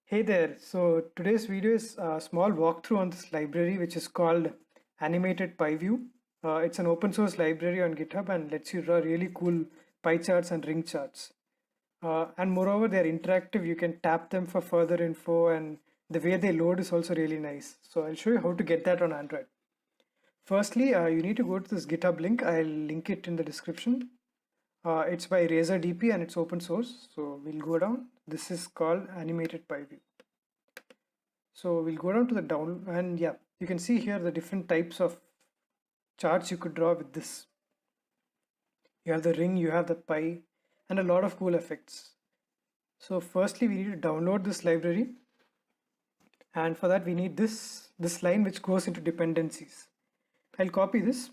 Hey there, so today's video is a small walkthrough on this library which is called Animated Pie View. It's an open source library on GitHub and lets you draw really cool pie charts and ring charts. And moreover, they're interactive, you can tap them for further info, and the way they load is also really nice. So I'll show you how to get that on Android. Firstly, you need to go to this GitHub link. I'll link it in the description. It's by RazorDP and it's open source. So we'll go down. This is called Animated Pie View. So we'll go down to the down, and yeah, you can see here the different types of charts you could draw with this. You have the ring, you have the pie, and a lot of cool effects. So firstly, we need to download this library, and for that we need this line which goes into dependencies. I'll copy this,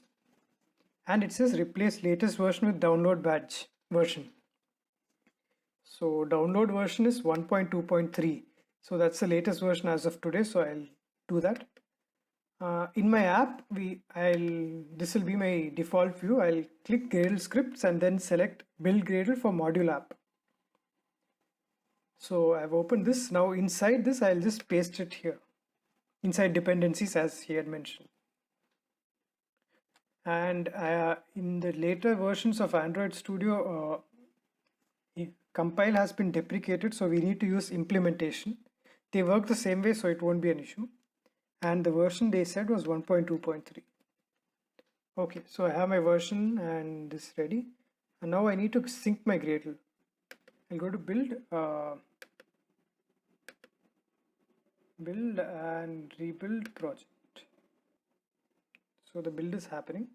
and it says replace latest version with download badge version. So download version is 1.2.3. So that's the latest version as of today. So I'll do that. In my app, this will be my default view. I'll click Gradle scripts and then select build Gradle for module app. So I've opened this. Now inside this, I'll just paste it here inside dependencies as he had mentioned. And in the later versions of Android Studio, compile has been deprecated, so we need to use implementation. They work the same way, so it won't be an issue. And the version they said was 1.2.3. Okay, so I have my version and this ready. And now I need to sync my Gradle. I'll go to build and rebuild project. So the build is happening.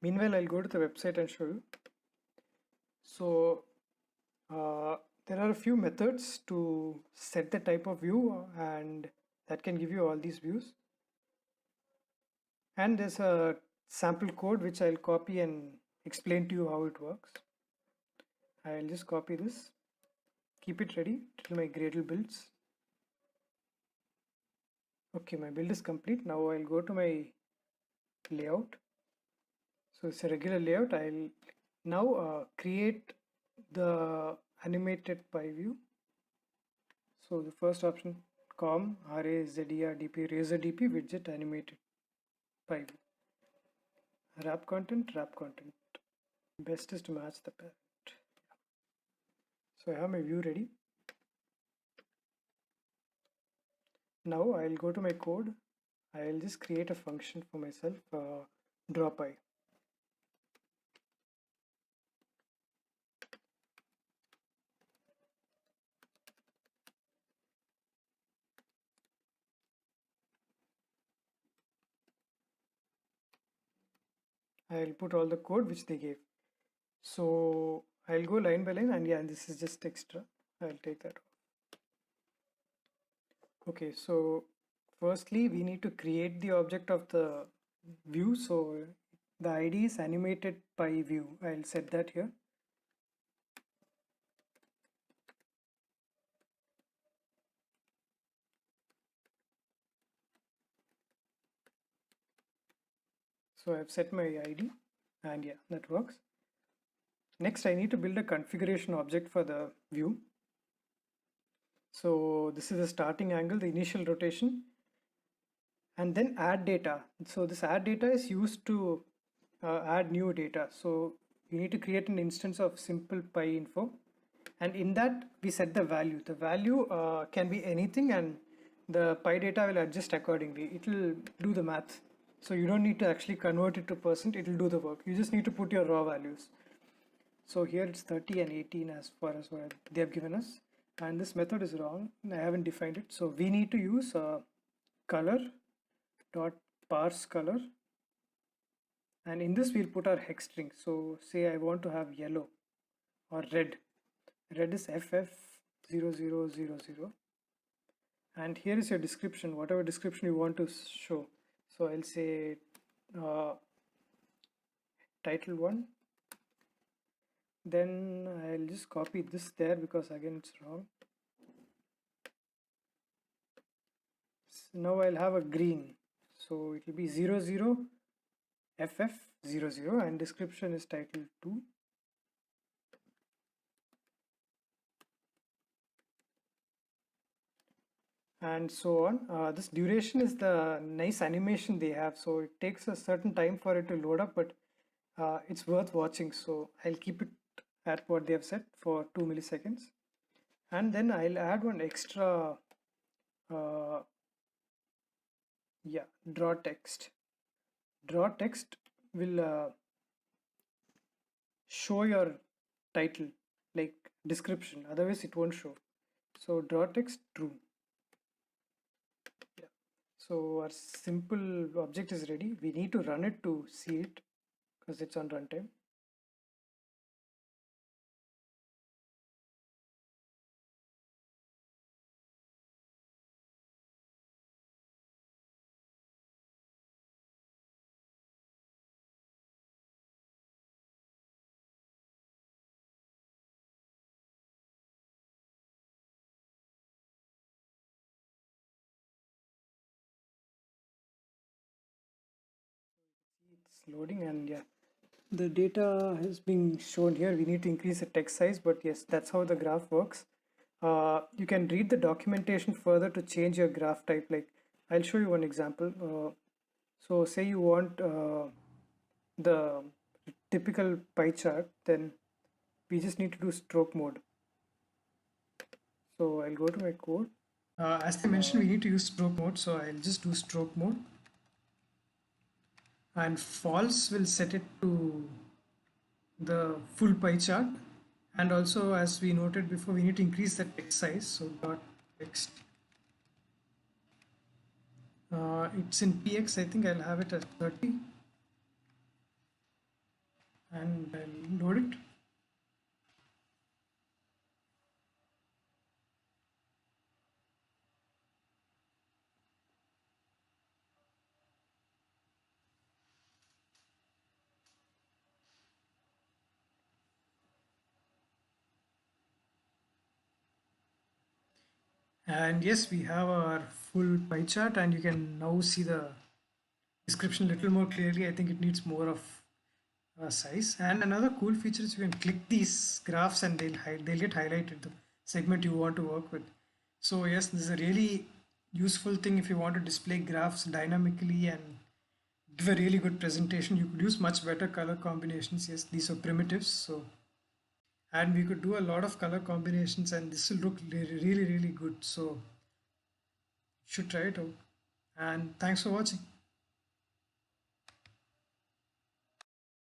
Meanwhile, I'll go to the website and show you. So there are a few methods to set the type of view, and that can give you all these views. And there's a sample code which I'll copy and explain to you how it works. I'll just copy this, keep it ready till my Gradle builds. Okay, my build is complete. Now I'll go to my layout. So it's a regular layout. I'll now create the animated pie view. So the first option, com RAZERDP RazorDP widget animated pie view. Wrap content. Best is to match the parent. So I have my view ready. Now I'll go to my code. I'll just create a function for myself, draw pie. I'll put all the code which they gave. So I'll go line by line, and yeah, this is just extra. I'll take that off. Okay, so firstly we need to create the object of the view. So the ID is animated pie view. I'll set that here. So I've set my ID, and yeah, that works. Next, I need to build a configuration object for the view. So this is the starting angle, the initial rotation, and then add data. So this add data is used to add new data. So you need to create an instance of simple pie info, and in that we set the value. The value can be anything, and the pie data will adjust accordingly. It will do the math. So you don't need to actually convert it to percent, it will do the work. You just need to put your raw values. So here it's 30 and 18 as far as what they have given us, and this method is wrong. I haven't defined it. So we need to use color dot parse color, and in this we'll put our hex string. So say I want to have yellow or red. Red is FF0000, and here is your description, whatever description you want to show. So I'll say title 1. Then I'll just copy this there because again it's wrong. So now I'll have a green, so it will be 00 FF00, and description is title 2. and so on. This duration is the nice animation they have, so it takes a certain time for it to load up, but it's worth watching. So I'll keep it at what they have set for 2 milliseconds, and then I'll add one extra, uh, yeah, draw text. Draw text will show your title, like description, otherwise it won't show. So draw text true. Yeah. So our simple object is ready. We need to run it to see it because it's on runtime. It's loading, and yeah, the data is being shown here. We need to increase the text size, but yes, that's how the graph works. You can read the documentation further to change your graph type. Like, I'll show you one example. So say you want the typical pie chart, then we just need to do stroke mode. So I'll go to my code. As I mentioned, we need to use stroke mode, so I'll just do stroke mode, and false will set it to the full pie chart. And also, as we noted before, we need to increase the text size. So dot text, it's in px. I think I'll have it at 30, and I'll load it. And yes, we have our full pie chart, and you can now see the description a little more clearly. I think it needs more of size. And another cool feature is you can click these graphs and they'll get highlighted the segment you want to work with. So yes, this is a really useful thing if you want to display graphs dynamically and give a really good presentation. You could use much better color combinations. Yes, these are primitives. So, and we could do a lot of color combinations, and this will look really, really good. So, you should try it out. And thanks for watching.